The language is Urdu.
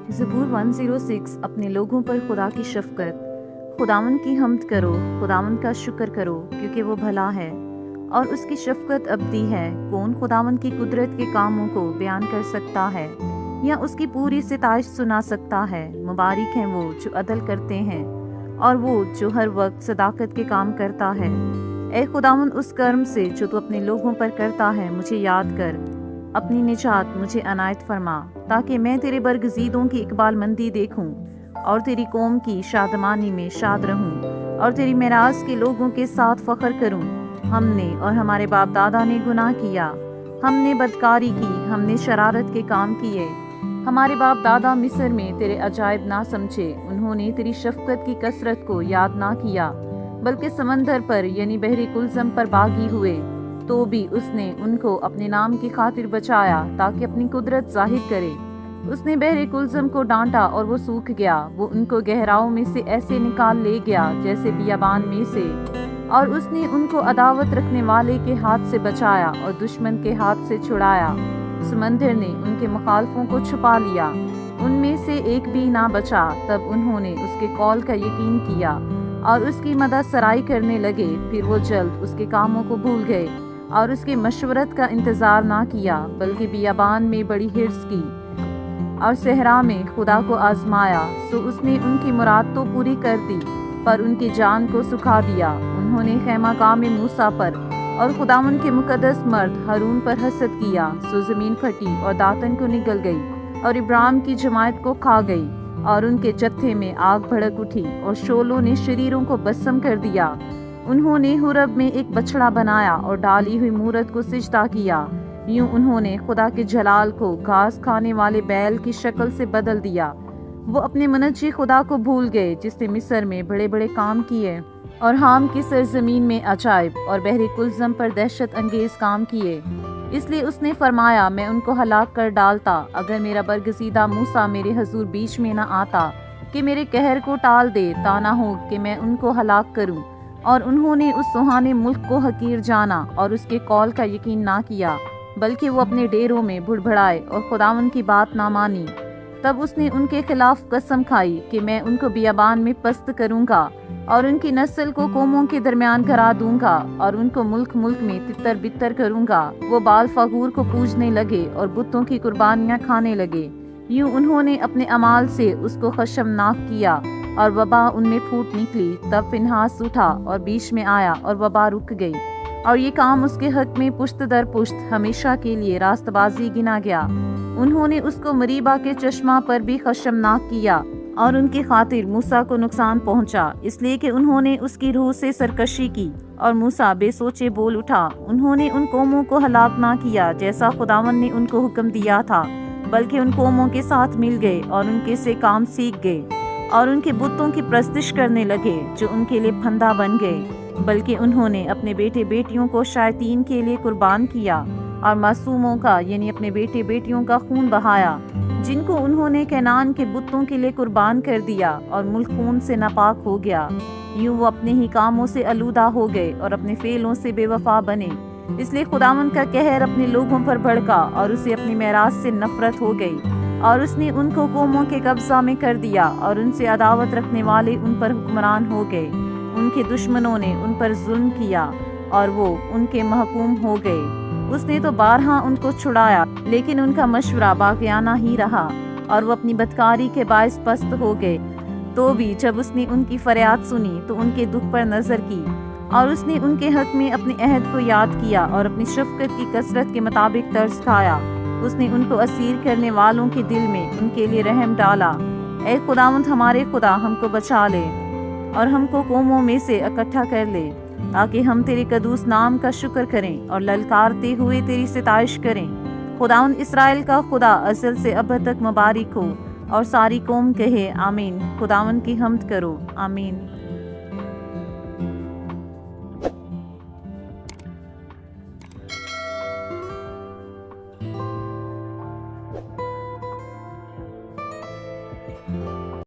زبور 106 اپنے لوگوں پر خدا کی شفقت۔ خداوند کی حمد کرو، خداوند کا شکر کرو کیونکہ وہ بھلا ہے اور اس کی شفقت ابدی ہے۔ کون خداوند کی قدرت کے کاموں کو بیان کر سکتا ہے یا اس کی پوری ستائش سنا سکتا ہے؟ مبارک ہیں وہ جو عدل کرتے ہیں اور وہ جو ہر وقت صداقت کے کام کرتا ہے۔ اے خداوند، اس کرم سے جو تو اپنے لوگوں پر کرتا ہے مجھے یاد کر، اپنی نجات مجھے عنایت فرما، تاکہ میں تیرے برگزیدوں کی اقبال مندی دیکھوں اور تیری قوم کی شادمانی میں شاد رہوں اور تیری میراث کے لوگوں کے ساتھ فخر کروں۔ ہم نے اور ہمارے باپ دادا نے گناہ کیا، ہم نے بدکاری کی، ہم نے شرارت کے کام کیے۔ ہمارے باپ دادا مصر میں تیرے عجائب نہ سمجھے، انہوں نے تیری شفقت کی کثرت کو یاد نہ کیا، بلکہ سمندر پر یعنی بحر کلزم پر باغی ہوئے، تو بھی اس نے ان کو اپنے نام کی خاطر بچایا تاکہ اپنی قدرت ظاہر کرے۔ اس نے بحر کلزم کو ڈانٹا اور وہ سوکھ گیا، وہ ان کو گہراؤں میں سے ایسے نکال لے گیا جیسے بیابان میں سے، اور اس نے ان کو عداوت رکھنے والے کے ہاتھ سے بچایا اور دشمن کے ہاتھ سے چھڑایا۔ سمندر نے ان کے مخالفوں کو چھپا لیا، ان میں سے ایک بھی نہ بچا۔ تب انہوں نے اس کے قول کا یقین کیا اور اس کی مدد سرائی کرنے لگے، پھر وہ جلد اس کے کاموں کو بھول گئے اور اس کے مشورت کا انتظار نہ کیا، بلکہ بیابان میں بڑی حرص کی اور صحرا میں خدا کو آزمایا۔ سو اس نے ان کی مراد تو پوری کر دی، پر ان کی جان کو سکھا دیا۔ انہوں نے خیمہ گاہ میں موسیٰ پر اور خداوند کے مقدس مرد ہارون پر حسد کیا، سو زمین پھٹی اور داتن کو نگل گئی اور ابرام کی جماعت کو کھا گئی، اور ان کے جتھے میں آگ بھڑک اٹھی اور شعلوں نے شریروں کو بسم کر دیا۔ انہوں نے حرب میں ایک بچڑا بنایا اور ڈالی ہوئی مورت کو سجدہ کیا۔ یوں انہوں نے خدا کے جلال کو گھاس کھانے والے بیل کی شکل سے بدل دیا۔ وہ اپنے منجی خدا کو بھول گئے جس نے مصر میں بڑے بڑے کام کیے اور حام کی سرزمین میں عجائب اور بحر کلزم پر دہشت انگیز کام کیے۔ اس لیے اس نے فرمایا، میں ان کو ہلاک کر ڈالتا اگر میرا برگزیدہ موسیٰ میرے حضور بیچ میں نہ آتا کہ میرے قہر کو ٹال دے، تا نہ ہو کہ میں ان کو ہلاک کروں۔ اور انہوں نے اس سہانے ملک کو حقیر جانا اور اس کے قول کا یقین نہ کیا، بلکہ وہ اپنے ڈیروں میں بڑبڑائے اور خداوند کی بات نہ مانی۔ تب اس نے ان کے خلاف قسم کھائی کہ میں ان کو بیابان میں پست کروں گا اور ان کی نسل کو قوموں کے درمیان کرا دوں گا اور ان کو ملک ملک میں تتر بتر کروں گا۔ وہ بال فغور کو پوجنے لگے اور بتوں کی قربانیاں کھانے لگے۔ یوں انہوں نے اپنے اعمال سے اس کو خشمناک کیا اور وبا ان میں پھوٹ نکلی۔ تب فنہاس اٹھا اور بیچ میں آیا اور وبا رک گئی، اور یہ کام اس کے حق میں پشت در پشت ہمیشہ کے لیے راست بازی گنا گیا۔ انہوں نے اس کو مریبا کے چشمہ پر بھی خشمناک کیا اور ان کی خاطر موسیٰ کو نقصان پہنچا، اس لیے کہ انہوں نے اس کی روح سے سرکشی کی اور موسیٰ بے سوچے بول اٹھا۔ انہوں نے ان قوموں کو ہلاک نہ کیا جیسا خداوند نے ان کو حکم دیا تھا، بلکہ ان قوموں کے ساتھ مل گئے اور ان کے سے کام سیکھ گئے اور ان کے بتوں کی پرستش کرنے لگے جو ان کے لیے پھندا بن گئے۔ بلکہ انہوں نے اپنے بیٹے بیٹیوں کو شیاطین کے لیے قربان کیا اور معصوموں کا یعنی اپنے بیٹے بیٹیوں کا خون بہایا، جن کو انہوں نے کنعان کے بتوں کے لیے قربان کر دیا، اور ملک خون سے ناپاک ہو گیا۔ یوں وہ اپنے ہی کاموں سے آلودہ ہو گئے اور اپنے فعلوں سے بے وفا بنے۔ اس لیے خداوند کا قہر اپنے لوگوں پر بھڑکا اور اسے اپنی میراث سے نفرت ہو گئی، اور اس نے ان کو قوموں کے قبضہ میں کر دیا، اور ان سے عداوت رکھنے والے ان پر حکمران ہو گئے۔ ان کے دشمنوں نے ان پر ظلم کیا اور وہ ان کے محکوم ہو گئے۔ اس نے تو بارہا ان کو چھڑایا، لیکن ان کا مشورہ باغیانہ ہی رہا، اور وہ اپنی بدکاری کے باعث پست ہو گئے۔ تو بھی جب اس نے ان کی فریاد سنی تو ان کے دکھ پر نظر کی، اور اس نے ان کے حق میں اپنے عہد کو یاد کیا اور اپنی شفقت کی کثرت کے مطابق ترس کھایا۔ اس نے ان کو اسیر کرنے والوں کے دل میں ان کے لیے رحم ڈالا۔ اے خداوند ہمارے خدا، ہم کو بچا لے اور ہم کو قوموں میں سے اکٹھا کر لے، تاکہ ہم تیرے قدوس نام کا شکر کریں اور للکارتے ہوئے تیری ستائش کریں۔ خداوند اسرائیل کا خدا ازل سے ابد تک مبارک ہو، اور ساری قوم کہے آمین۔ خداوند کی حمد کرو، آمین۔